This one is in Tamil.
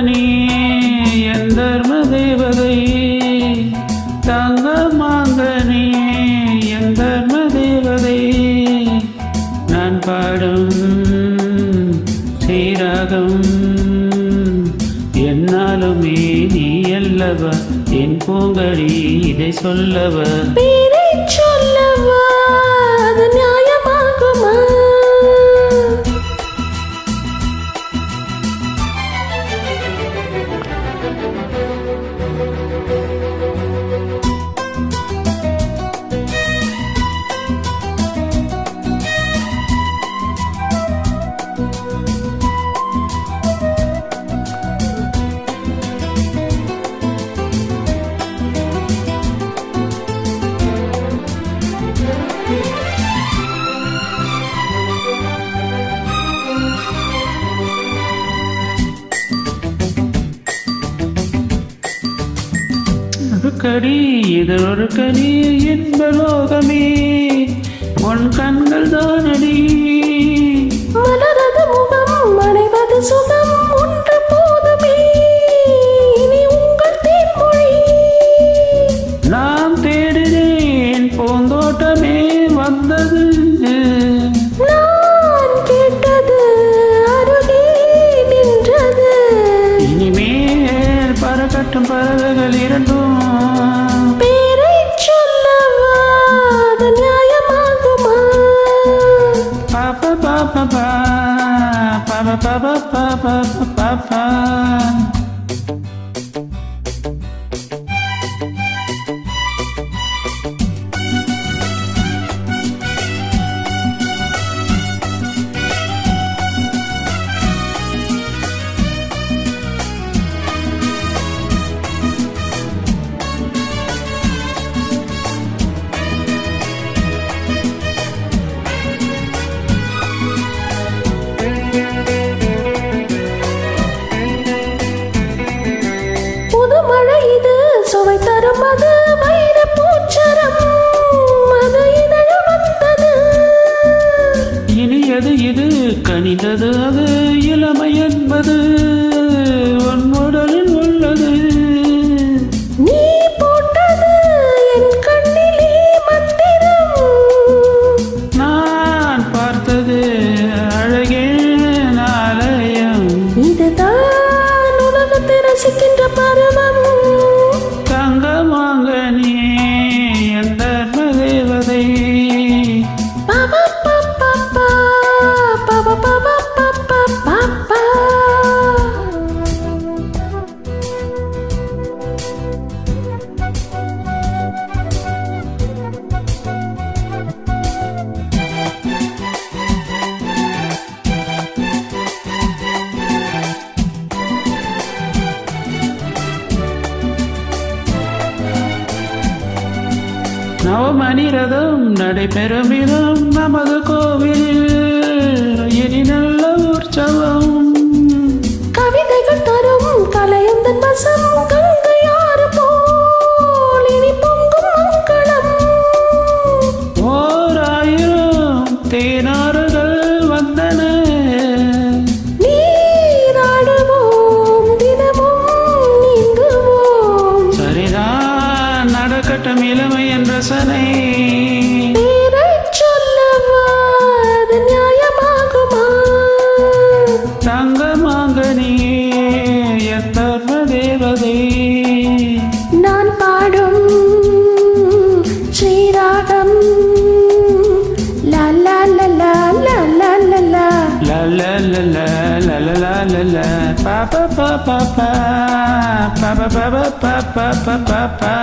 நீ என் தர்ம தேவதை, தங்கமாக நீ என் தர்ம தேவதை. நான் பாடும் சீராகம் என்னாலுமே நீ அல்லவா, என் பூங்கடி இதை சொல்லவா, பேரை சொல்லவா, அது நியாயமாகுமா? கடி இது ஒரு கடி என்ப லோகமே உன் கண்கள் தானடி. மலரது முகம் அணைவது சுகம் ஒன்று போதுமே, இனி உங்கள் தேன்மொழி. நாம் தேடினேன் பூந்தோட்டமே வந்தது, நான் கேட்டது அருகே நின்றது. இனிமேல் பறக்கட்டும் பறவைகள் இரண்டும். பேரை சொல்லவா, அது நியாயமாகுமா? பாப்பா பாப்பா பாப்பா பாப்பா பாப்பா பாப்பா. புதுமழை இது சுவை தரும், அது வைர பூச்சரம், அது இதழ் வந்தது. இனியது இது கனிந்தது, அது இளமை என்பது உன் உடலில் உள்ளது. நீ போட்டது என் கண்ணிலே மந்திரம், நான் பார்த்தது அழகே ஆலயம். இதுதான் உலகத்தை ரசிக்கின்ற பருவம். தங்கமாக நீ என் தர்ம தேவதை, பாபா பாப்பா பாபா பாபா பாப்பா பாப்பா. நவமணி ரதம் நடைபெறும் இடம் நமது கோவிலில் இனி நல்ல உற்சவம். கவிதைகள் தரும் கலையுந்தன் வசம், கங்கையாறு போல் இனி பொங்கும் மங்களம். ஓர் ஆயிரம் தேனாறுகள் வந்தன, நீராடுவோம் தினமும் நீங்குவோம். சரிதான் நடக்கட்டும் இளமை என்ற ரசனை. பேரை சொல்லவா, அது நியாயமாகுமா? தங்கமாக நீ என் தர்ம தேவதை, நான் பாடும் ஸ்ரீராகம் லா லா லா லா லா லா லா லா la la la la la la la la la pa pa pa pa pa pa pa pa pa pa pa pa pa pa.